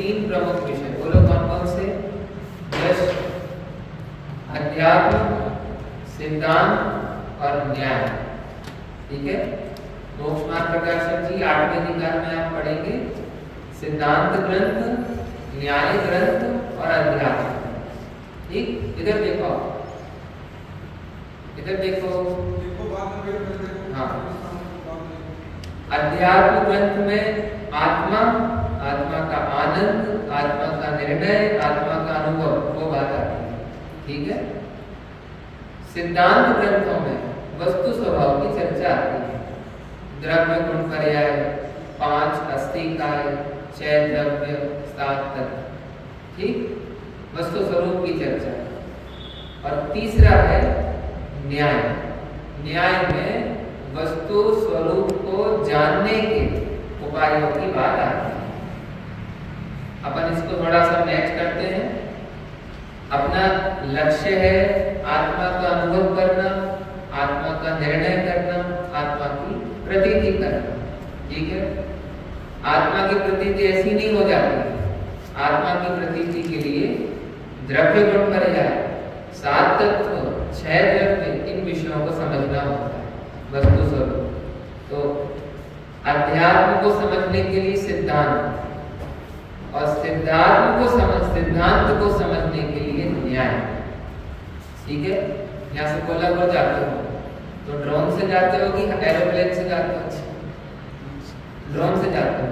तीन प्रमुख विषय, बोलो कौन कौन से? यश, अध्यात्म, सिद्धांत और न्याय। ठीक है, मोक्ष मार्ग प्रकाशक जी 8वें अधिकार में आप पढ़ेंगे सिद्धांत ग्रंथ, न्याय ग्रंथ और अध्यात्म। ठीक, इधर देखो, इधर देखो। हाँ, अध्यात्म ग्रंथ में आत्मा, आत्मा का आनंद, आत्मा का निर्णय, आत्मा का अनुभव, वो बात आती है। ठीक है, सिद्धांत ग्रंथों में वस्तु स्वभाव की चर्चा आती है। द्रव्य गुण पर्याय, 5 अस्तिकाय, 6 द्रव्य, 7 तत्व। ठीक, वस्तु स्वरूप की चर्चा। और तीसरा है न्याय। न्याय में वस्तु स्वरूप को जानने के उपायों की बात आती है। अपन इसको थोड़ा सा मैच करते हैं। अपना लक्ष्य है आत्मा का अनुभव करना, आत्मा का निर्णय करना, आत्मा की प्रतीति करना। ठीक है, आत्मा की प्रतीति ऐसी नहीं हो जाती। आत्मा की प्रतीति के लिए द्रव्य गुण पर्याय, 7 तत्व, 6 द्रव्य, इन विषयों को समझना होता है वस्तु स्वरूप। तो अध्यात्म को समझने के लिए सिद्धांत, और सिद्धांत को समझने के लिए न्याय। ठीक है, यहाँ से कोल्हापुर जाते हो तो ड्रोन से जाते हो कि एरोप्लेन से जाते हो? ड्रोन से जाते हो।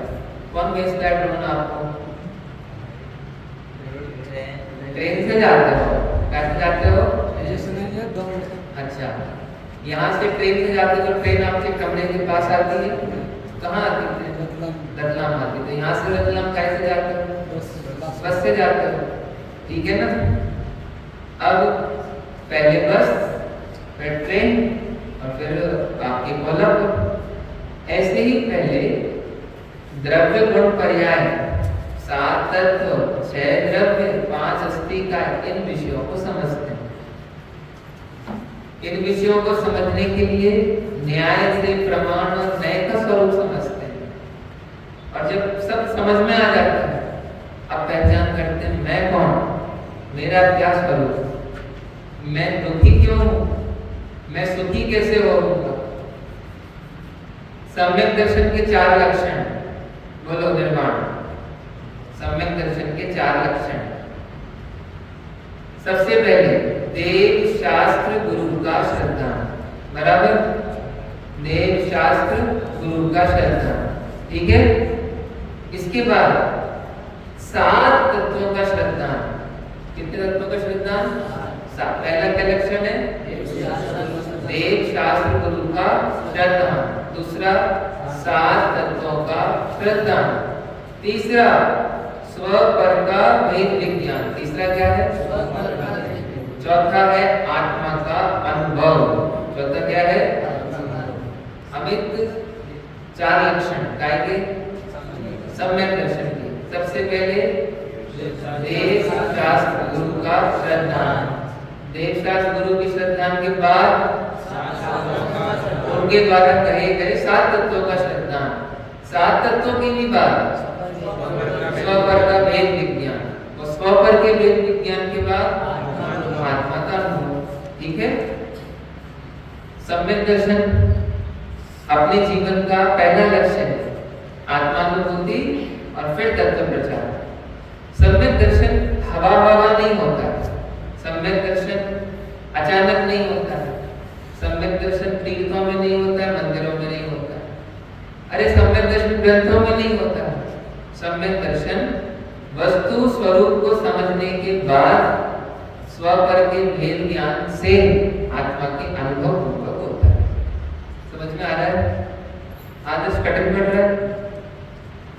कौन भेजता है ड्रोन आपको? ट्रेन से जाते हो। कैसे जाते हो? अच्छा, यहाँ से ट्रेन से जाते हो तो ट्रेन आपके कमरे के पास आती है। कहाँ आती है? रतलाम आती है। तो यहाँ से रतलाम कैसे जाते हो? बस से जाते हो। ठीक है ना? अब पहले बस, फिर ट्रेन और फिर आपके कोल्हापुर। ऐसे ही पहले द्रव्य गुण पर्याय, 7 तत्व, 6 द्रव्य, 5 अस्तिकाय, इन विषयों को समझते हैं। इन विषयों को समझने के लिए न्याय से प्रमाण और न्याय का स्वरूप समझते हैं। और जब सब समझ में आ जाता है, अब पहचान करते हैं मैं कौन, मेरा क्या स्वरूप, मैं दुखी क्यों हूं, मैं सुखी कैसे होऊंगा। सम्यक दर्शन के 4 लक्षण, बोलो निर्माण। सम्यक दर्शन के 4 लक्षण। सबसे पहले देव शास्त्र गुरु का श्रद्धा, बराबर? देव शास्त्र गुरु का श्रद्धा। ठीक है, इसके बाद 7 तत्वों का श्रद्धा। कितने तत्वों का श्रद्धा? 7। पहला क्या लक्षण है? देव शास्त्र गुरु का श्रद्धा। दूसरा 7 तत्वों का श्रद्धा। तीसरा स्व पर का भेद विज्ञान। तीसरा क्या है? चौथा है आत्मा का अनुभव। चौथा क्या है? अमित 4 लक्षण काय के? सम्यक दर्शन के। सबसे पहले देव शास्त्र गुरु का श्रद्धा। देव शास्त्र गुरु की श्रद्धा के बाद उनके द्वारा कहे गए 7 तत्वों का श्रद्धा। 7 तत्वों की भी बात, स्वपर का भेद विज्ञान, और स्वपर के भेद विज्ञान के बाद आत्मा का अनुभव। ठीक है, सम्यक दर्शन अपने जीवन का पहला लक्ष्य है, आत्मानुभूति और फिर तत्व प्रचार। सम्यक दर्शन हवा नहीं होता। सम्यक दर्शन अचानक नहीं होता। सम्यक दर्शन तीर्थों में नहीं होता, मंदिरों में नहीं होता। अरे सम्यक दर्शन ग्रंथों में नहीं होता। सम्यक दर्शन वस्तु स्वरूप को समझने के बाद स्वपर के भेद ज्ञान से आत्मा के अनुभव पूर्वक होता है। समझ में आ रहा है? आदर्श कठिन पढ़ रहा है।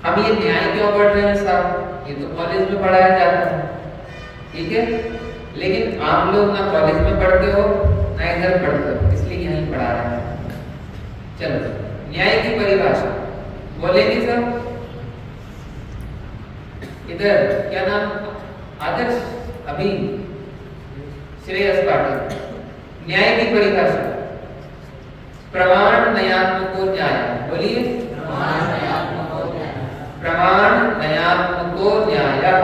हम ये न्याय क्यों पढ़ रहे हैं साहब? ये तो कॉलेज में पढ़ाया जाता है। ठीक है, लेकिन आप लोग ना कॉलेज में पढ़ते हो ना इधर पढ़ते हो, इसलिए यहीं पढ़ा रहे हैं। चलो, न्याय की परिभाषा बोलेंगे सब? इधर क्या नाम? आदर्श, अभी श्रेयस पाटिल। न्याय की परिभाषा, प्रमाण नयात्मको न्याय। बोलिए, प्रमाण नयात्मको उतो न्यायः।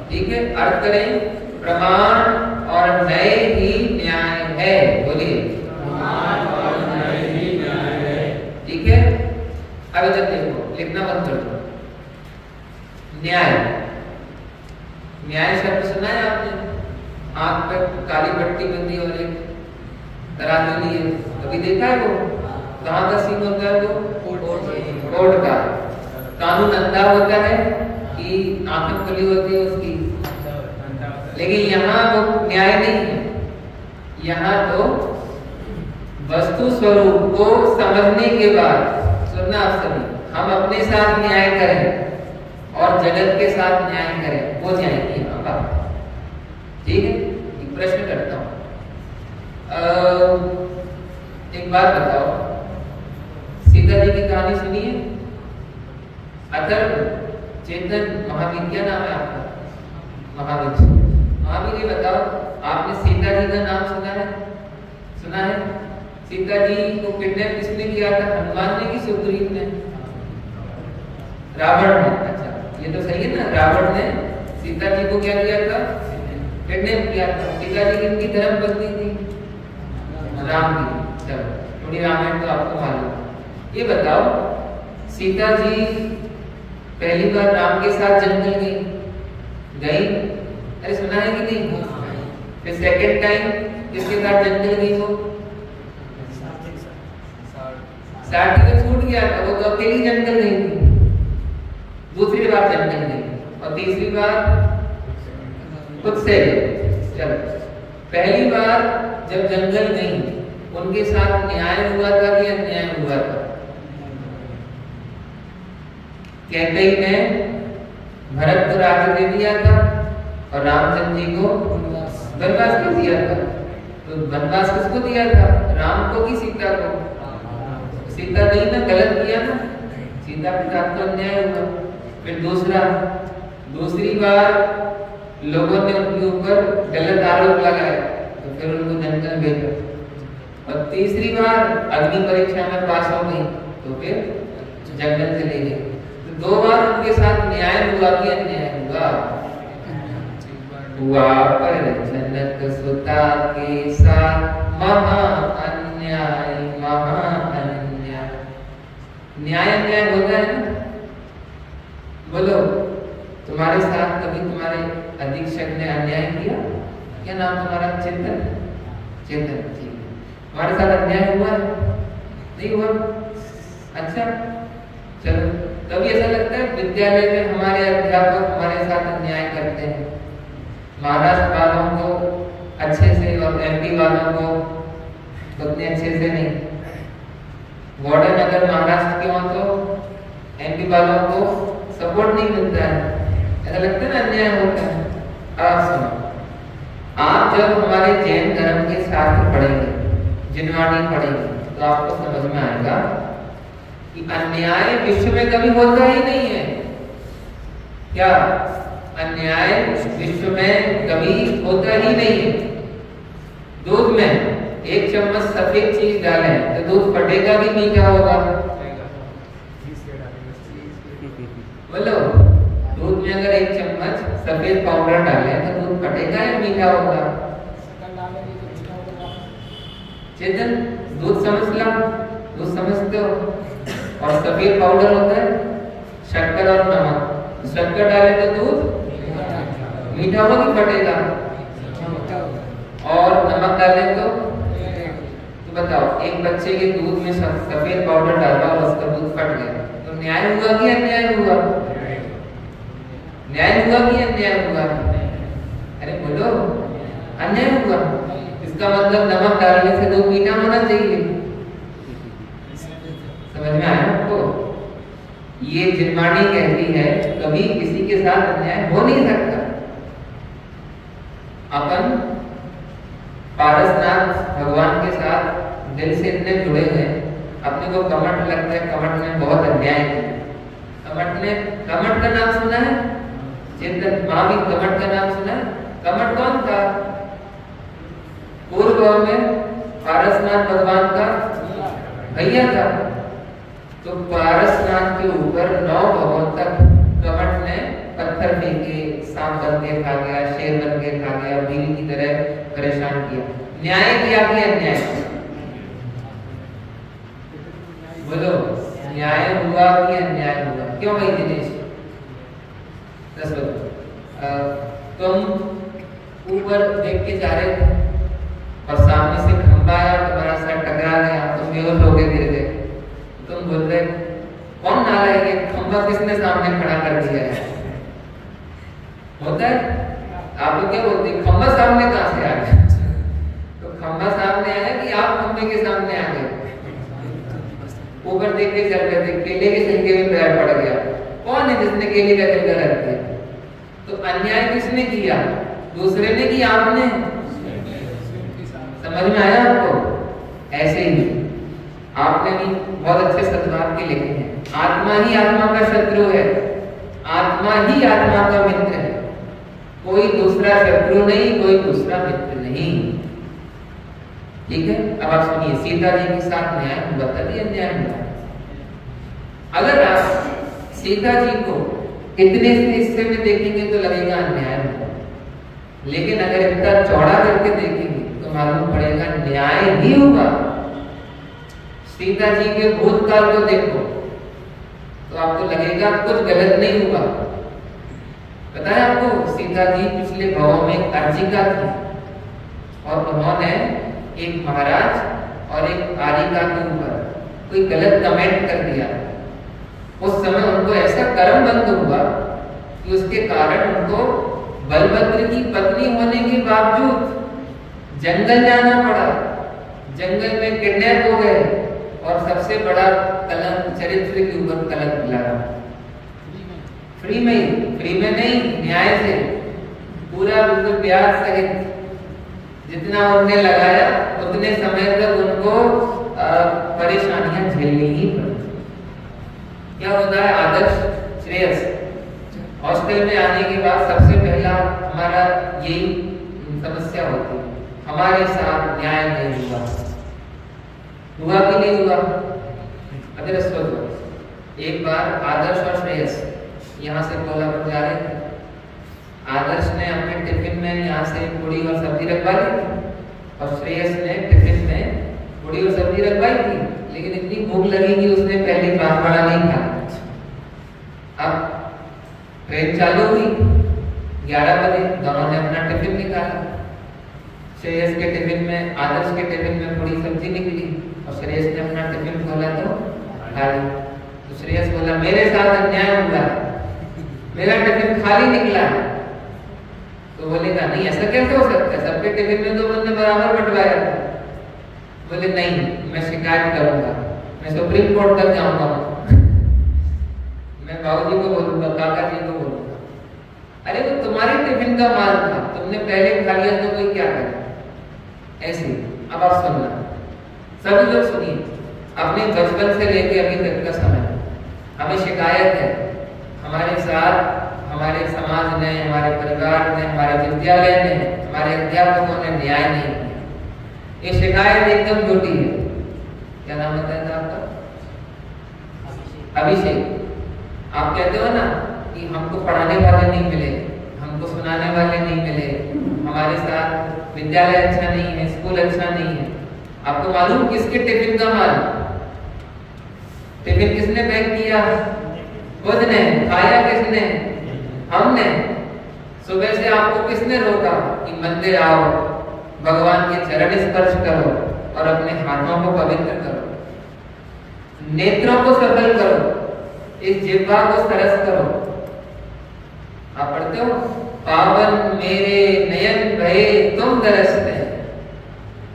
ठीक है, अर्थ करें, प्रमाण और नए ही न्याय है। बोलिए, प्रमाण और नए ही न्याय है। ठीक है, अब इधर देखो, लिखना मत कर दो। न्याय, न्याय शब्द सुना है आपने? आंख पे काली पट्टी बंदी और एक तराजू ली है, कभी देखा है? वो कहाँ का सीन होता है? वो कोर्ट का। कानून अंधा होता है कि आंखें खुली होती है उसकी, लेकिन यहाँ वो न्याय नहीं है। यहाँ तो वस्तु स्वरूप को समझने के बाद, सुनना आप सभी, हम अपने साथ न्याय करें और जगत के साथ न्याय करें, वो न्याय की यहाँ बात। ठीक है, एक प्रश्न करता हूँ, एक बात बताओ, सीता जी की कहानी सुनी है? अथर्व, चेतन, महावीर, क्या नाम है आपका? महावीर। महावीर, ये बताओ, आपने सीता जी का नाम सुना है? सुना है? सीता जी को किडनैप किसने किया था? हनुमान ने कि सुग्रीव ने? रावण ने। अच्छा, ये तो सही है ना, रावण ने सीता जी को क्या किया था? किडनैप किया था। सीता जी किनकी धर्म पत्नी थी? राम की। चलो, थोड़ी रामायण तो आपको मालूम। ये बताओ, सीता जी पहली बार राम के साथ जंगल गई? अरे सुना है कि नहीं? फिर सेकंड टाइम किसके साथ जंगल गई? वो साथी तो छूट गया था, वो तो अकेली जंगल गई थी। दूसरी बार जंगल गई और तीसरी बार खुद से। चलो, पहली बार जब जंगल गई, उनके साथ न्याय हुआ था कि अन्याय हुआ था? कैकेयी ने भरत को राज्य दे दिया था और रामचंद्र जी को वनवास दे दिया था। तो वनवास किसको दिया था? राम को कि सीता को? सीता नहीं ना, गलत किया ना, सीता के साथ तो अन्याय हुआ। फिर दूसरी बार लोगों ने उनके ऊपर गलत आरोप लगाया, तो फिर उनको जंगल भेजा। और तीसरी बार अग्नि परीक्षा में पास हो गई, तो फिर जंगल चले गए। तो 2 बार उनके साथ न्याय हुआ कि अन्याय हुआ? हुआ पर जनक सुता के साथ महा अन्याय, महा अन्याय। न्याय अन्याय होता है ना? बोलो, तुम्हारे साथ कभी तुम्हारे अधीक्षक ने अन्याय किया? क्या नाम तुम्हारा? चेतन। चेतन, ठीक है। तुम्हारे साथ अन्याय हुआ? नहीं हुआ? अच्छा, चलो, कभी ऐसा लगता है विद्यालय में हमारे अध्यापक हमारे साथ अन्याय करते हैं? महाराष्ट्र वालों को अच्छे से और एमपी वालों को उतने अच्छे से नहीं। वार्डन अगर महाराष्ट्र के हो तो एमपी वालों को सपोर्ट नहीं मिलता है, ऐसा लगता है ना, अन्याय होता है। आप सुनो, आप जब हमारे जैन धर्म के शास्त्र पढ़ेंगे, जिनवाणी पढ़ेंगे, तो आपको समझ में आएगा कि अन्याय विश्व में कभी होता ही नहीं है। क्या? अन्याय विश्व में कभी होता ही नहीं है। दूध में 1 चम्मच सफेद चीज डालें तो दूध फटेगा कि मीठा होगा? बोलो, दूध में अगर 1 चम्मच सफेद पाउडर डालें तो दूध फटेगा या मीठा होगा? चेतन, दूध समझ लो, दूध समझते हो? और सफेद पाउडर होता है शक्कर और नमक। शक्कर डाले तो दूध मीठा होगा कि फटेगा? और नमक डाले तो बताओ, एक बच्चे के दूध में सफेद पाउडर डाला और उसका दूध फट गया, तो न्याय हुआ कि अन्याय हुआ? न्याय हुआ कि अन्याय हुआ? अरे बोलो, अन्याय हुआ। इसका मतलब नमक डालने से दूध मीठा होना चाहिए। समझ में आया आपको? ये जिनवाणी कहती है कभी किसी के साथ अन्याय हो नहीं सकता। अपन पारसनाथ भगवान के साथ दिल से इतने जुड़े हैं, अपने को कमठ लगता है कमठ में बहुत अन्याय है। कमठ का नाम सुना है? चेतन, महावीर, कमठ का नाम सुना है? कमठ कौन था? पूर्व में पारसनाथ भगवान का भैया था। तो पारसनाथ के ऊपर 9 भवों तक कमट ने पत्थर फेंके, सांप बन के खा गया, शेर बन के खा गया, बिल की तरह परेशान किया। न्याय किया कि अन्याय? बोलो, न्याय हुआ कि अन्याय हुआ? क्यों भाई दिनेश? दस बताओ। तुम ऊपर देख के जा रहे थे और सामने से खंबा आया, तुम्हारा सर टकरा गया, तुम बेहोश हो गए, गिर गए। तुम बोल रहे कौन नालायक है, खंबा किसने सामने खड़ा कर दिया है? होता है? आप लोग क्या बोलते हैं, खंबा सामने कहां से आ गया? तो खंबा सामने आया कि आप खंबे के सामने आ गए? ऊपर देख के चल रहे थे, केले के छिलके में पैर पड़ गया। कौन है जिसने केले का छिलका रख दिया? तो अन्याय किसने किया? दूसरे ने कि आपने? समझ में आया आपको? ऐसे ही आपने भी बहुत अच्छे सद्भाव के लिखे हैं। आत्मा ही आत्मा का शत्रु है, आत्मा ही आत्मा का मित्र है। कोई दूसरा शत्रु नहीं, कोई दूसरा मित्र नहीं। ठीक है, अब आप सुनिए, सीता जी के साथ न्याय बता दिया, अन्याय हुआ। अगर आप सीता जी को इतने से हिस्से में देखेंगे तो लगेगा अन्याय हुआ, लेकिन अगर इतना चौड़ा करके देखेंगे तो मालूम पड़ेगा न्याय ही हुआ। सीता जी के भूतकाल को देखो तो आपको लगेगा कुछ गलत नहीं हुआ। पता है आपको, सीता जी पिछले भावों में अर्जिका थी और उन्होंने एक महाराज और एक आरिका के ऊपर कोई गलत कमेंट कर दिया। उस समय उनको ऐसा कर्म बंद हुआ कि उसके कारण उनको बलभद्र की पत्नी होने के बावजूद जंगल जाना पड़ा, जंगल में किडनैप हो गए और सबसे बड़ा कलंक चरित्र के ऊपर कलंक लगा। फ्री में नहीं, न्याय से पूरा बिल्कुल ब्याज सहित जितना उन्होंने लगाया उतने समय तक उनको परेशानियां झेलनी ही पड़ी। क्या होता है, आदर्श श्रेयस हॉस्टल में आने के बाद सबसे पहला हमारा यही समस्या होती है, हमारे साथ न्याय नहीं हुआ। हुआ कि नहीं हुआ? अगर सोचो, एक बार आदर्श और श्रेयस यहाँ से कोल्हापुर जा रहे थे। आदर्श ने अपने टिफिन में यहाँ से पूड़ी और सब्जी रखवा ली थी और श्रेयस ने टिफिन में पूड़ी और सब्जी रखवाई थी, लेकिन इतनी भूख लगी कि उसने पहली बार बड़ा नहीं खाया। अब ट्रेन चालू हुई, 11 बजे, दोनों ने अपना टिफिन निकाला। श्रेयस के टिफिन में, आदर्श के टिफिन में पूड़ी सब्जी निकली और श्रेयस ने अपना टिफिन खोला तो खाली। तो श्रेयस बोला मेरे साथ अन्याय हुआ, मेरा टिफिन खाली निकला। तो बोलेगा नहीं, ऐसा कैसे हो सकता है, सबके टिफिन में तो मैंने बराबर बंटवाया था। बोले नहीं, मैं शिकायत करूंगा, मैं सुप्रीम कोर्ट तक जाऊंगा, मैं बाबूजी को बोलूंगा, काका जी को बोलूंगा। अरे वो तुम्हारे टिफिन का माल था, तुमने पहले खा लिया तो कोई क्या करे? ऐसे। अब आप सुनना, सभी लोग सुनिए, अपने बचपन से लेकर अभी तक का समय हमें शिकायत है, हमारे साथ हमारे समाज ने, हमारे परिवार ने, हमारे विद्यालय ने, हमारे अध्यापकों ने न्याय नहीं किया। ये शिकायत एकदम झूठी है। क्या नाम बताया था आपका? अभिषेक। आप कहते हो ना कि हमको पढ़ाने वाले नहीं मिले, हमको सुनाने वाले नहीं मिले, हमारे साथ विद्यालय अच्छा नहीं है, स्कूल अच्छा नहीं है। आपको मालूम किसके टिफिन का माल? टिफिन किसने पैक किया? खुद ने। खाया किसने? हमने। सुबह से आपको किसने रोका कि मंदिर आओ, भगवान के चरण स्पर्श करो और अपने हाथों को पवित्र करो, नेत्रों को सफल करो, इस जिह्वा को सरस करो। आप पढ़ते हो, पावन मेरे नयन भये तुम दरसते,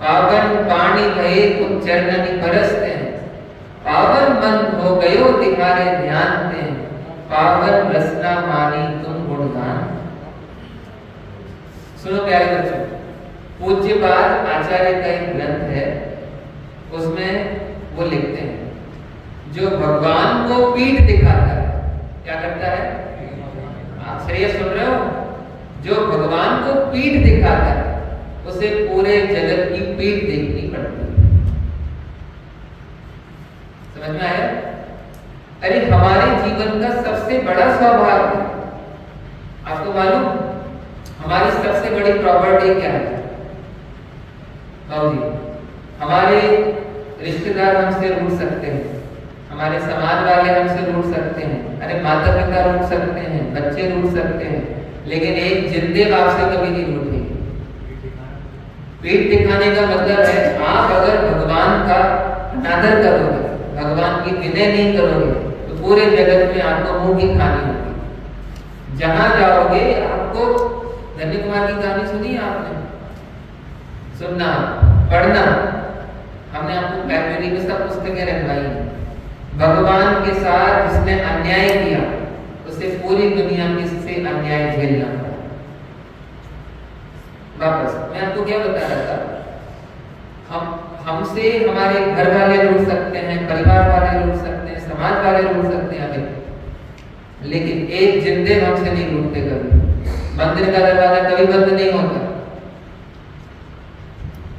पावन पानी भये तुम चरणनि बरसते, पावन मन हो गयो तिहारे ध्यान ते, पावन रसना मानी तुम गुणगान। सुनो प्यारे बच्चों, पूज्य पाद आचार्य का एक ग्रंथ है, उसमें वो लिखते हैं, जो भगवान को पीठ दिखाता है, क्या करता है? आप श्रेय सुन रहे हो? जो भगवान को पीठ दिखाता है उसे पूरे जगत की पीठ देखनी पड़ती है। समझ में आया? अरे हमारे जीवन का सबसे बड़ा सौभाग्य, आपको मालूम हमारी सबसे बड़ी प्रॉपर्टी क्या है? हमारे रिश्तेदार हमसे रूठ सकते हैं, हमारे समाज वाले हमसे रूठ सकते हैं, अरे माता पिता रूठ सकते हैं, बच्चे रूठ सकते हैं, लेकिन एक जिंदे बाप से कभी नहीं रूठेगी। पीठ दिखाने का मतलब है आप अगर भगवान का अनादर करोगे, भगवान की विनय नहीं करोगे, तो पूरे जगत में आपको मुंह की खानी होगी। जहां जाओगे आपको, धन्य कुमार की कहानी सुनी है आपने? सुनना, पढ़ना, हमने आपको लाइब्रेरी में सब पुस्तकें रखवाई हैं। भगवान के साथ जिसने अन्याय किया उसे पूरी दुनिया में से अन्याय झेलना पड़ा। वापस मैं आपको क्या बता रहा था, हमसे हमारे घर वाले रूठ सकते हैं, परिवार वाले रूठ सकते हैं, समाज वाले रूठ सकते हैं हमें, लेकिन एक जिंदे हमसे नहीं रूठते कभी। मंदिर का दरवाजा कभी बंद नहीं होता।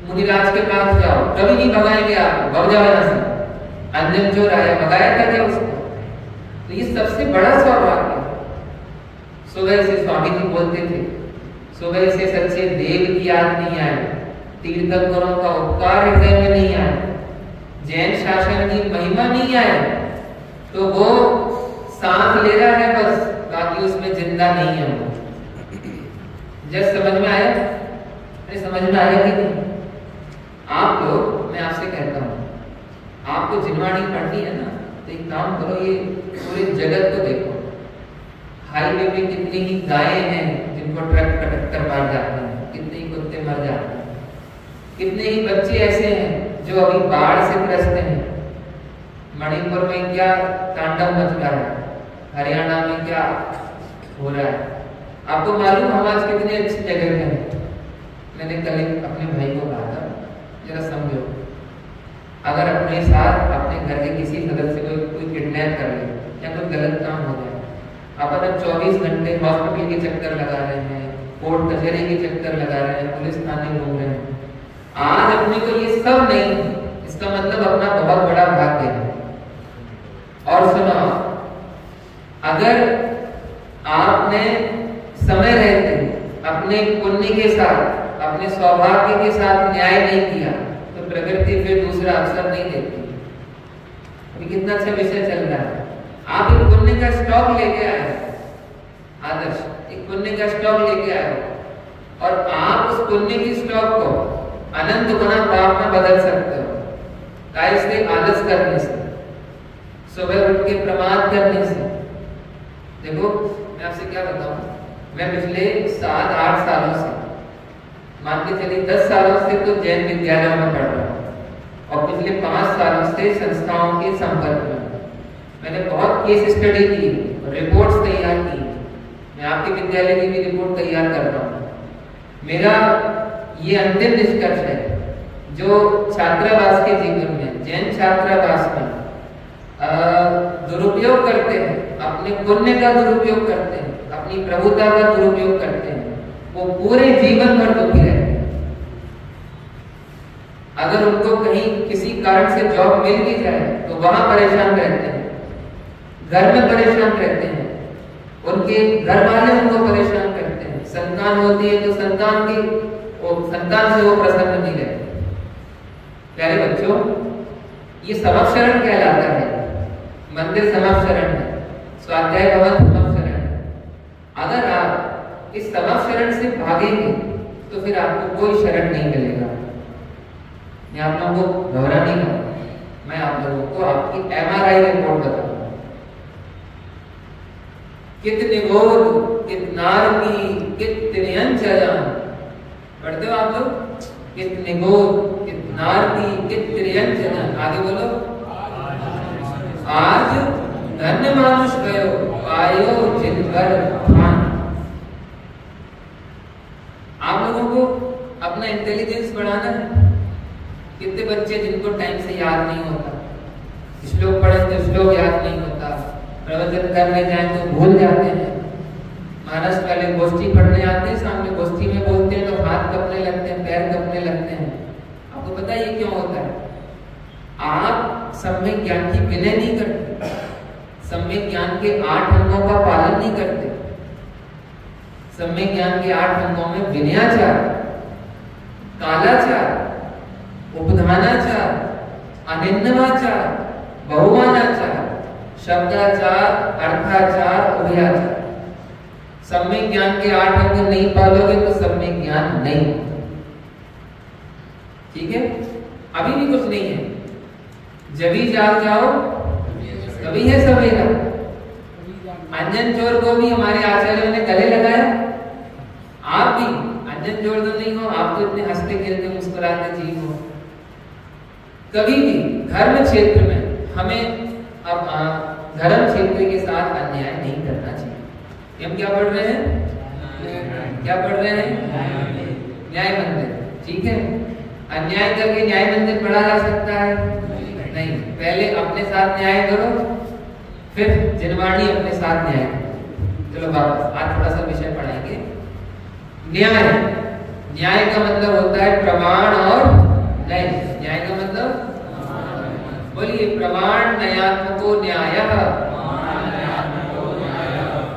मुनिराज के पास जाओ, कभी नहीं भगाएंगे आपको, भग जाओ यहाँ से। अंजन चोर आया, भगाया था क्या उसको? तो ये सबसे बड़ा सौभाग्य। सुबह से स्वामी जी बोलते थे, सुबह से सच्चे देव की याद नहीं आई, तीर्थंकरों का उपकार हृदय में नहीं आया, जैन शासन की महिमा नहीं आई, तो वो सांस ले रहा है बस, बाकी उसमें जिंदा नहीं है वो। जब समझ में आया? अरे समझ में आया कि नहीं? आप लोग, मैं आपसे कहता हूँ, आपको जिनवाणी पढ़नी है ना, तो एक काम करो, ये पूरे जगत को देखो। हाईवे पे कितनी ही गायें हैं जिनको ट्रक पटक कर मार जाते हैं, कितने ही कुत्ते मर जाते हैं, कितने ही बच्चे ऐसे हैं जो अभी बाढ़ से ग्रस्त हैं। मणिपुर में क्या तांडव मच रहा है, हरियाणा में क्या हो रहा है, आपको मालूम हम आज कितने अच्छी जगह पे हैं। मैंने कल अपने भाई को कहा था, जरा समझो, अगर अपने साथ अपने घर के किसी सदस्य को कोई किडनैप कर ले या कोई गलत काम हो जाए, अपन 24 घंटे हॉस्पिटल के चक्कर लगा रहे हैं, कोर्ट कचहरी के चक्कर लगा रहे हैं, पुलिस थाने घूम रहे हैं। आज अपने को ये सब नहीं, इसका मतलब अपना बहुत बड़ा भाग्य है। और सुनो, अगर आपने समय रहते अपने पुण्य के साथ, अपने सौभाग्य के साथ न्याय नहीं किया, तो प्रकृति फिर दूसरा अवसर नहीं देती। अभी कितना अच्छा विषय चल रहा है। आप एक पुण्य का स्टॉक लेके आए, आदर्श एक पुण्य का स्टॉक लेके आए, और आप उस पुण्य की स्टॉक को अनंत गुना पाप में बदल सकते हो। कैसे? आलस करने से, सुबह उठ के प्रमाद करने से। देखो मैं आपसे क्या बताऊं, मैं पिछले 7-8 सालों से, मान के चलिए 10 सालों से तो जैन विद्यालयों में पढ़ रहा हूँ, और पिछले 5 सालों से संस्थाओं के संपर्क में। मैंने बहुत केस स्टडी की, रिपोर्ट्स तैयार की। मैं आपके विद्यालय की भी रिपोर्ट तैयार कर रहा हूँ। मेरा ये अंतिम निष्कर्ष है, जो छात्रावास के जीवन में, जैन छात्रावास में दुरुपयोग करते हैं, अपने पुण्य का दुरुपयोग करते हैं, अपनी प्रभुता का दुरुपयोग करते हैं, वो पूरे जीवन भर दुखी रहते हैं। अगर उनको कहीं किसी कारण से जॉब मिल भी जाए तो वहां परेशान रहते हैं, घर में परेशान रहते हैं, उनके घर वाले उनको परेशान करते हैं, संतान होती है तो संतान से वो प्रसन्न नहीं रहते। प्यारे बच्चों, ये समक्षरण कहलाता है। मंदिर समक्षरण है, स्वाध्याय भवन समक्षरण है। अगर आप इस समक्षरण से भागेंगे तो फिर आपको कोई शरण नहीं मिलेगा। मैं आप लोगों को घबराने का, मैं आप लोगों को आपकी MRI रिपोर्ट बताऊंगा। कितने गोद, कितनार की, कितने अंचला, पढ़ते हो आप लोग? कितने गोद, कितनार की, कितने अंचला। आगे बोलो। आज धन्य मानुष गयो, आयो जिन पर ध्यान। आप लोगों को अपना इंटेलिजेंस बढ़ाना है। कितने बच्चे जिनको टाइम से याद नहीं होता, श्लोक पढ़े तो श्लोक याद नहीं होता, प्रवचन करने जाए तो भूल जाते हैं, महाराष्ट्र वाले गोष्ठी पढ़ने आते हैं, सामने गोष्ठी में बोलते हैं तो हाथ कपने लगते हैं, पैर कपने लगते हैं। आपको पता है ये क्यों होता है? आप सब में ज्ञान की विनय नहीं करते, सम्यक ज्ञान के 8 अंगों का पालन नहीं करते। सम्यक ज्ञान के 8 अंगों में विनयाचार, कालाचार, उपधानाचार, अनिंदनाचार, बहुमानाचार, शब्दाचार, अर्थाचार, उभयाचार। सम्यक ज्ञान के 8 अंग नहीं पालोगे तो सम्यक ज्ञान नहीं। ठीक है, अभी भी कुछ नहीं है। जभी जाग जाओ कभी है सवेरा। अंजन चोर को भी हमारे आचार्यों ने गले लगाया। आप भी अंजन चोर तो नहीं हो, आप तो इतने हंसते खेलते मुस्कुराते जीव हो। कभी भी धर्म क्षेत्र में हमें अब धर्म क्षेत्र के साथ अन्याय नहीं करना चाहिए। हम क्या पढ़ रहे हैं? क्या पढ़ रहे हैं? न्याय मंदिर। ठीक है, अन्याय करके न्याय मंदिर पढ़ा जा सकता है? नहीं। पहले अपने साथ न्याय करो, फिर जिनवाणी अपने साथ न्याय करो। चलो वापस आज थोड़ा सा विषय पढ़ाएंगे। न्याय, न्याय का मतलब होता है प्रमाण और न्याय। न्याय का मतलब बोलिए, प्रमाण न्यायात्मको न्यायः।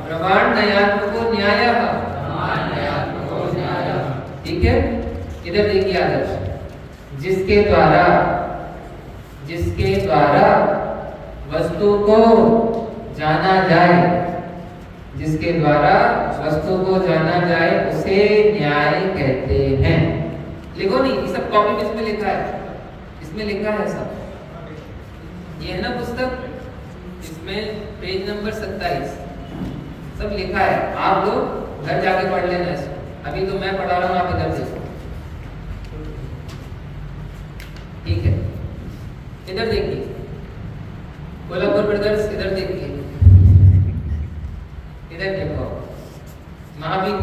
प्रमाण न्यायात्मको न्यायः। ठीक है, इधर देखिए आदर्श, जिसके द्वारा वस्तु को जाना जाए, जिसके द्वारा वस्तु को जाना जाए उसे न्याय कहते हैं। लिखो नहीं, ये सब कॉपी पेस्ट में लिखा है, इसमें लिखा है सब। ये है ना पुस्तक, इसमें पेज नंबर 27 सब लिखा है। आप लोग घर जाके पढ़ लेना इसको। अभी तो मैं पढ़ा रहा हूँ, आप इधर देखो। ठीक है, इधर देखिए कोल्हापुर ब्रदर्स, इधर देखिए, इधर देखो। महावीर,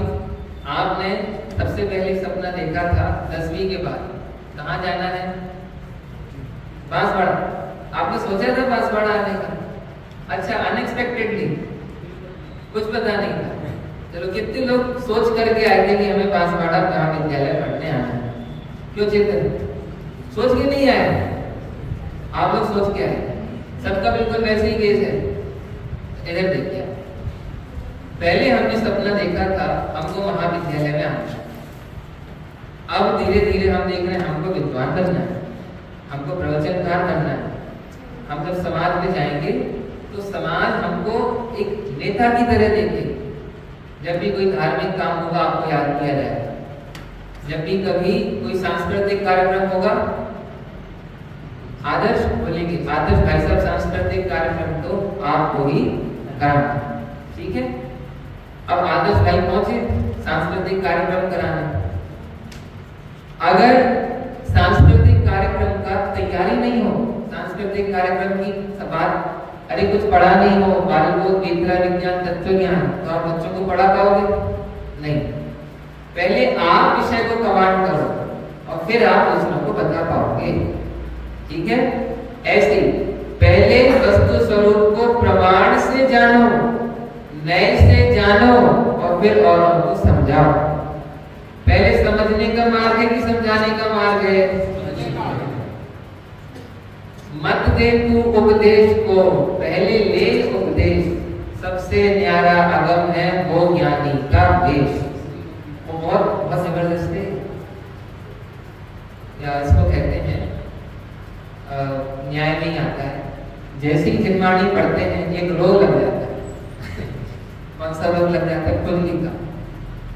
आपने सबसे पहले सपना देखा था 10वीं के बाद, कहाँ जाना है? बांसवाड़ा। आपने सोचा था बांसवाड़ा आने का? अच्छा, अनएक्सपेक्टेडली, कुछ पता नहीं था। चलो, कितने लोग सोच करके आए थे कि हमें बांसवाड़ा महाविद्यालय पढ़ने आना है? क्यों चेतन? सोच के नहीं आए, आप लोग सोच के आए। सबका बिल्कुल वैसे ही केस है। इधर देखिए, पहले हमने सपना देखा था हमको महाविद्यालय में आना। अब धीरे धीरे हम देख रहे हैं हमको विद्वान बनना है, हमको प्रवचनकार बनना है। हम जब समाज में जाएंगे तो समाज हमको एक नेता की तरह देखेगी। जब भी कोई धार्मिक काम होगा आपको याद किया जाएगा। जब भी कभी कोई सांस्कृतिक कार्यक्रम होगा, आदर्श बोलेंगे, आदर्श भाई साहब सांस्कृतिक कार्यक्रम तो आपको ही कराना। ठीक है, अब आदर्श भाई पहुंचे सांस्कृतिक कार्यक्रम कराने। अगर सांस्कृतिक कार्यक्रम का तैयारी नहीं हो, सांस्कृतिक कार्यक्रम की बात, अरे कुछ पढ़ा नहीं हो, बालबोध, विद्या, विज्ञान, तत्व ज्ञान, तो आप बच्चों को पढ़ा पाओगे? नहीं। पहले आप विषय को कमांड करो और फिर आप दूसरों को बता पाओगे। ठीक है, ऐसे पहले वस्तु स्वरूप को प्रमाण से जानो, नए से जानो और फिर औरों को समझाओ। पहले समझने का मार्ग है कि समझाने का मार्ग है? मत दे तू उपदेश को, पहले ले उपदेश। सबसे न्यारा अगम है वो ज्ञानी का वेश। वो बहुत जबरदस्त है, या इसको कहते हैं न्याय में ही आता है। जैसे ही जिनवाणी पढ़ते हैं एक रोग लग जाता है। कौन सा रोग लग जाता है? खुजली का।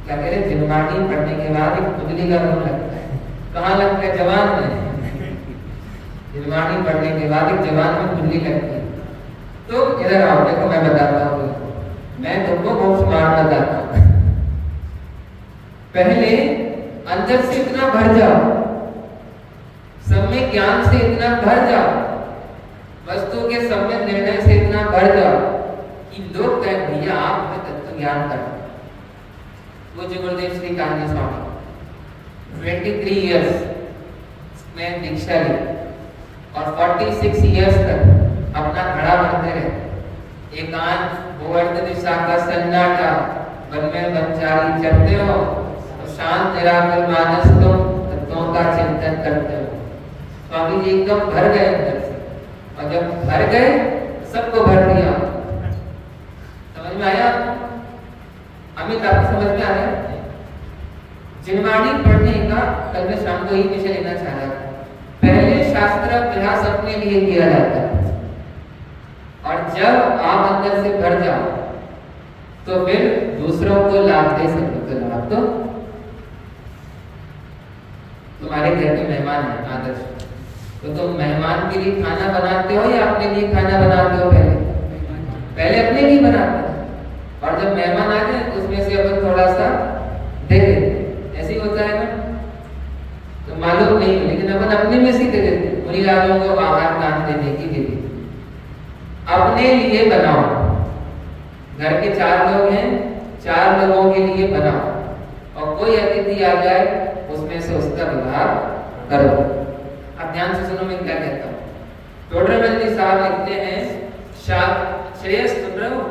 क्या कह रहे? जिनवाणी पढ़ने के बाद एक खुजली का रोग लगता है। कहाँ लगता है? जवान में। जिनवाणी पढ़ने के बाद एक जवान में खुजली लगती है। तो इधर आओ, देखो मैं बताता हूँ, मैं तुमको बहुत स्मार्ट बताता हूँ। पहले अंदर से इतना भर जाओ, सम्यक ज्ञान से इतना भर जाओ, वस्तु के सम्यक निर्णय से इतना भर जाओ कि लोग कहें भैया आप हमें तत्व ज्ञान करो। वो जो गुरुदेव श्री कान्य स्वामी 23 इयर्स में दीक्षा ली और 46 इयर्स तक अपना खड़ा बनते रहे। एकांत भूवर्त दिशा का सन्नाटा, वन में वनचारी चलते हो और शांत निराकर मानस तुम तत्वों का चिंतन करते हो। स्वामी जी एकदम भर गए अंदर से, और जब भर गए सबको भर दिया। आया? अमित आपको समझ में आ रहा है? जिनवाणी पढ़ने का कल मैं शाम को ही विषय लेना चाह रहा था। पहले शास्त्र अभ्यास अपने लिए किया जाता है और जब आप अंदर से भर जाओ तो फिर दूसरों को लाभ दे सकते हो। आप तो तुम्हारे घर के मेहमान हैं आदर्श, तो तुम मेहमान के लिए खाना बनाते हो या अपने लिए खाना बनाते हो? पहले अपने लिए बनाते हो और जब मेहमान आ जाए तो उसमें से अपन थोड़ा सा दे देते। ऐसे ही होता है ना? तो मालूम नहीं लेकिन अपन अपने में से दे देते। उन्हीं राजों को आहार दान देने की विधि। अपने लिए बनाओ। घर के 4 लोग हैं, 4 लोगों के लिए बनाओ और कोई अतिथि आ जाए उसमें से उसका विभाग करो। अब ध्यान से सुनो मैं क्या कहता हूँ। टोडरमल साहब लिखते हैं, श्रेयस सुन रहे हो?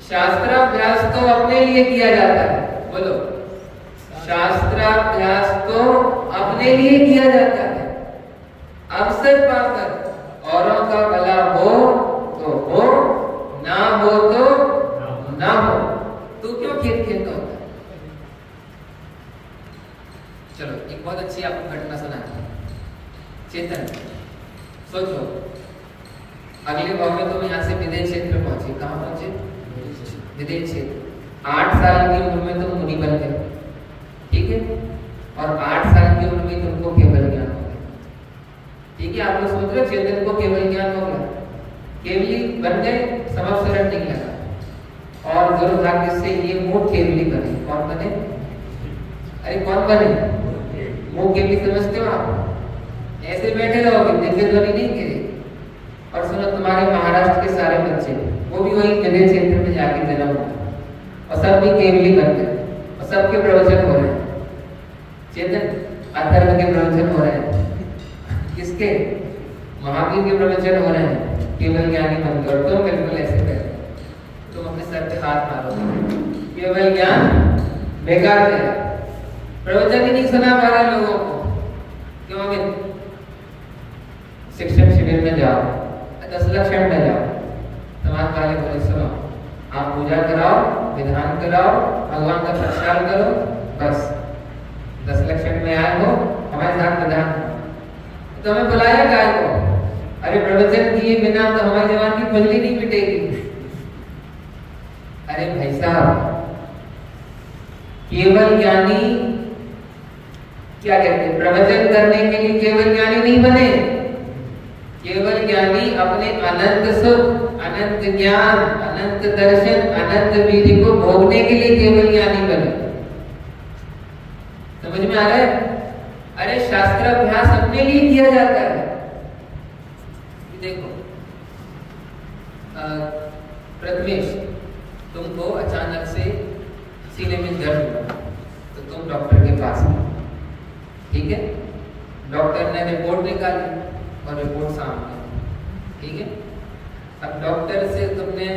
शास्त्राभ्यास तो अपने लिए किया जाता है। बोलो, शास्त्राभ्यास तो अपने लिए किया जाता है। अवसर पाकर औरों का भला हो तो हो, ना हो तो ना हो। तू क्यों खेत होता है? चलो एक बहुत अच्छी आपको घटना सुनाती हूँ। चेतन, सोचो अगले भाव में तुम यहाँ से विदेश क्षेत्र पहुंचे। कहाँ पहुंचे? विदेश क्षेत्र। 8 साल की उम्र में तुम मुनि बन गए, ठीक है? और 8 साल की उम्र में तुमको केवल ज्ञान हो गया, ठीक है? आप लोग सोच रहे हो चेतन को केवल ज्ञान हो गया, केवली बन गए, समवसरण नहीं लगा और दुर्भाग्य से ये मुंह केवली बने। कौन बने? अरे कौन बने? मुंह केवली समझते हो आप? ऐसे बैठे रहोगे, दिव्य ध्वनि नहीं गिरे। और सुनो, तुम्हारे महाराष्ट्र के सारे बच्चे वो भी वही विदेश क्षेत्र में जाके जन्म हुआ और सब भी केवली बन गए और सबके प्रवचन हो रहे हैं। चेतन, अथर्व के प्रवचन हो रहे हैं। किसके? महावीर के प्रवचन हो रहे हैं। केवल ज्ञानी बन गए। तुम बिल्कुल ऐसे बैठे, तुम अपने सर पे हाथ मारो। केवल ज्ञान बेकार है, प्रवचन ही नहीं सुना पा रहे लोगों को। क्यों? शिक्षक शिविर में जाओ, 10 लक्षण में जाओ, समाज वाले बोले सुनो, आप पूजा कराओ, विधान कराओ, भगवान का प्रचार करो, बस 10 लक्षण में आए हो, हमारे साथ विधान। तो हमें बुलाया काय को? अरे प्रवचन किए बिना तो हमारे जवान की खुजली नहीं मिटेगी। अरे भाई साहब, केवल ज्ञानी क्या कहते हैं? प्रवचन करने के लिए केवल ज्ञानी नहीं बने। केवल ज्ञानी अपने अनंत सुख, अनंत ज्ञान, अनंत दर्शन, अनंत विधि को भोगने के लिए केवल ज्ञानी बने। समझ में आ रहा है? अरे शास्त्र अभ्यास अपने लिए किया जाता है। देखो प्रथमेश, तुमको अचानक से सीने में दर्द हुआ तो तुम डॉक्टर के पास गए, ठीक है? डॉक्टर ने रिपोर्ट निकाली और रिपोर्ट सामने, ठीक है? अब डॉक्टर से तुमने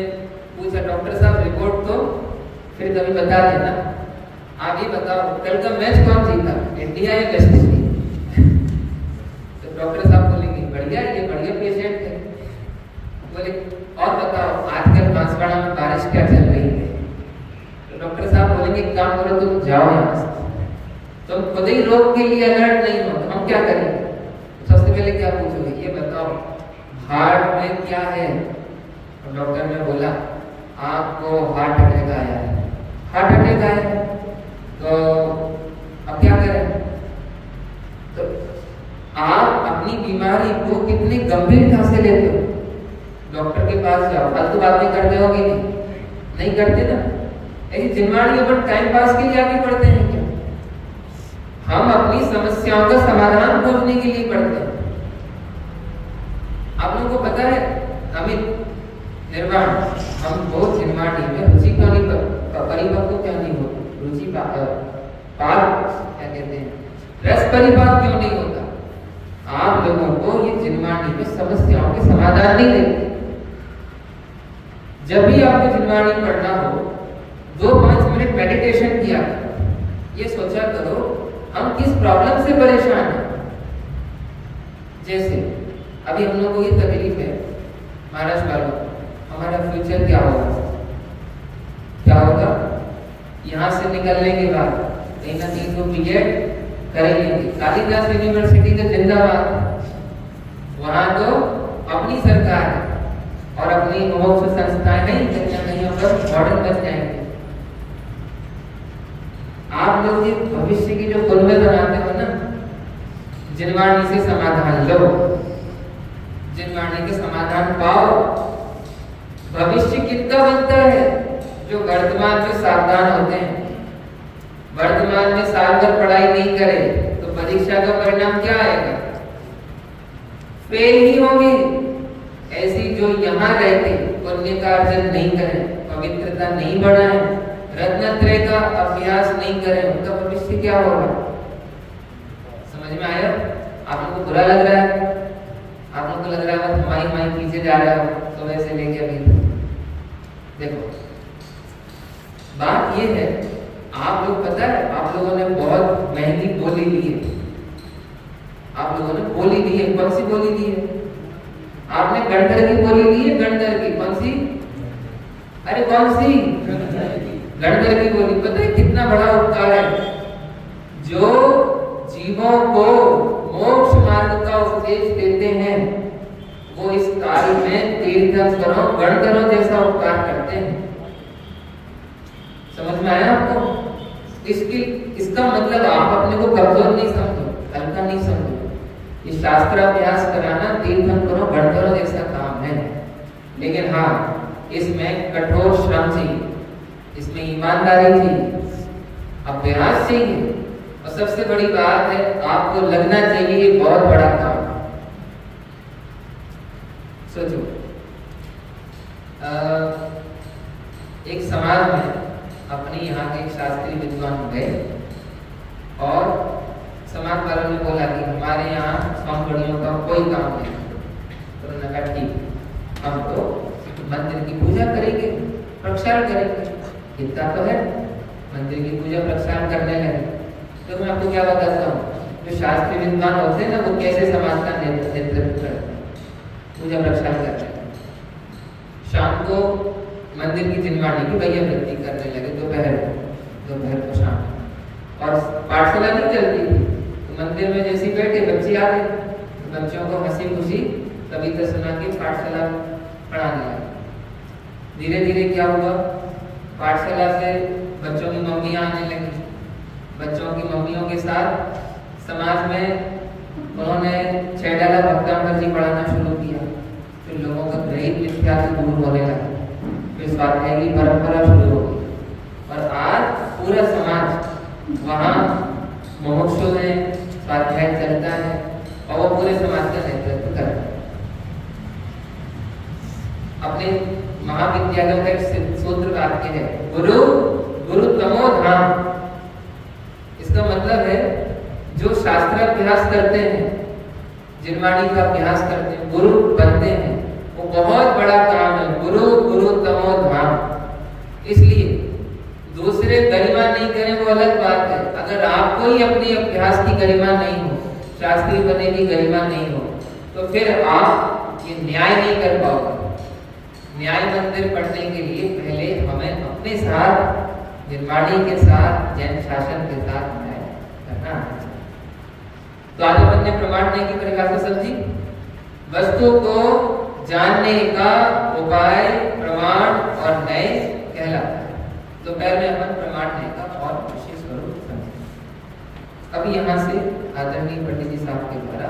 पूछा, डॉक्टर साहब रिपोर्ट तो फिर कभी बता देना, आप ये बताओ कल का मैच कौन जीता, इंडिया या वेस्ट इंडीज? तो डॉक्टर साहब बोलेंगे बढ़िया, ये बढ़िया पेशेंट है। बोले और बताओ आजकल बांसवाड़ा में बारिश क्या चल रही है? तो डॉक्टर साहब बोलेंगे काम करो, तुम जाओ यहाँ से, तुम खुद ही रोग के लिए अलर्ट नहीं हो, हम क्या करें? सबसे पहले क्या पूछोगे? ये बताओ हार्ट में क्या है? और डॉक्टर ने बोला आपको हार्ट अटैक आया है। हार्ट अटैक आया है तो अब क्या करें? तो आप अपनी बीमारी को कितनी गंभीरता से लेते हो? डॉक्टर के पास जाओ, फालतू बातें करते हो कि नहीं करते ना? ऐसी जिम्मेदारी अपन टाइम पास के लिए आगे बढ़ते हैं क्या? हम अपनी समस्याओं का समाधान खोजने के लिए पढ़ते हैं। आप लोगों को पता है अमित निर्वाण, हम बहुत जिम्मेदारी में रुचि क्यों नहीं परिपक्व क्यों नहीं होती? रुचि पार क्या कहते हैं, रस परिपाक क्यों नहीं होता? आप लोगों को ये जिम्मेदारी में समस्याओं के समाधान नहीं देते। जब भी आपको जिम्मेदारी पढ़ना हो 2-5 मिनट मेडिटेशन किया, ये सोचा करो हम किस प्रॉब्लम से परेशान हैं। जैसे अभी हम लोगों को ये तकलीफ है महाराष्ट्र वालों, हमारा फ्यूचर क्या होगा? यहाँ से निकलने के बाद कहीं ना कहीं तो बीएड करेंगे। कालिदास यूनिवर्सिटी तो जिंदाबाद, वहाँ तो अपनी सरकार है और अपनी मोक्ष संस्थाएं नहीं, कहीं ना कहीं पर मॉडल बन जाएंगे। आप लोग ये भविष्य की जो कुल में बनाते हो ना, जिनवाणी से समाधान लो, जिनवाणी के समाधान पाओ। भविष्य कितना बनता है? जो वर्तमान में सावधान होते हैं, वर्तमान में साल भर पढ़ाई नहीं करे तो परीक्षा का परिणाम क्या आएगा? फेल ही होंगे। ऐसी जो यहाँ रहते पुण्य का अर्जन नहीं करें, पवित्रता नहीं बढ़ाएं, रत्नत्रय का अभ्यास नहीं करें, उनका भविष्य क्या होगा? समझ में आया? आप लोगों को बुरा लग रहा है? आप लोगों को लग रहा है हमारी माई पीछे जा रहा हो सुबह से लेके अभी तक? देखो बात ये है, आप लोग पता है आप लोगों ने बहुत महंगी बोली ली है। आप लोगों ने बोली ली है, कौन सी बोली ली है? आपने गणधर की बोली ली है। गणधर की कौन सी? अरे कौन सी? गणधर की बोली। पता है कितना बड़ा उपकार है? जो जीवों को मोक्ष मार्ग का उपदेश देते हैं वो इस काल में तीर्थंकरों गणधरों जैसा उपकार करते हैं। समझ में आया आपको? इसका मतलब आप अपने को कमजोर नहीं समझो, हल्का नहीं समझो। ये शास्त्राभ्यास कराना तीर्थंकरों गणधरों जैसा काम है, लेकिन हाँ इसमें कठोर श्रम चाहिए, इसमें ईमानदारी चाहिए, अभ्यास चाहिए, और सबसे बड़ी बात है आपको लगना चाहिए ये बहुत बड़ा काम है। सोचो एक समाज में अपने यहाँ के एक शास्त्रीय विद्वान गए और समाज वालों ने बोला कि हमारे यहाँ स्वामगढ़ियों का कोई काम नहीं। तो उन्होंने कहा ठीक, हम तो मंदिर की पूजा करेंगे, प्रक्षालन करेंगे। इतना तो है, मंदिर की पूजा प्रक्षालन करने लगे। तो मैं आपको क्या बताता हूँ, जो शास्त्रीय विद्वान होते हैं ना वो कैसे समाज का नेतृत्व करते हैं, पूजा प्रक्षालन करते हैं। शाम को मंदिर की जिनवाणी की भैया वृत्ति करने लगे, दोपहर को शाम, और पाठशाला नहीं चलती थी तो मंदिर में जैसे बैठे बच्चे आ गए, तो बच्चों को हंसी खुशी कविता सुना के पाठशाला पढ़ाने लगे। धीरे धीरे क्या हुआ, पाठशाला से बच्चों की मम्मियाँ आने लगी, बच्चों की मम्मियों के साथ समाज में उन्होंने छेडाला भक्तांबर जी पढ़ाना शुरू किया। फिर लोगों का ग्रहित मिथ्या से दूर होने लगा, फिर स्वाध्याय की परंपरा शुरू हो गई, और आज पूरा समाज वहाँ मुमुक्षु है, स्वाध्याय चलता है और वो पूरे समाज का नेतृत्व करता है। अपने महाविद्यालयों का एक सूत्र वाक्य है, गुरु तमो धाम। इसका मतलब है जो शास्त्राभ्यास करते हैं, जिनवाणी का अभ्यास करते हैं, गुरु बनते हैं, वो बहुत बड़ा काम है। गुरु तमो धाम। इसलिए दूसरे गरिमा नहीं करें वो अलग बात है। अगर आपको ही अपनी अभ्यास की गरिमा नहीं हो, शास्त्रीय बनने की गरिमा नहीं हो, तो फिर आप ये न्याय नहीं कर पाओगे। न्याय मंदिर पढ़ने के लिए पहले हमें अपने साथ, निर्वाणी के साथ, जैन शासन के साथ न्याय करना है। तो आज अपन ने प्रमाणने की परिभाषा समझी। वस्तु को जानने का उपाय प्रमाण और न्याय कहलाता है। दोपहर में अपन प्रमाणने का और विशेष स्वरूप समझे। अब यहाँ से आदरणीय पंडित जी साहब के द्वारा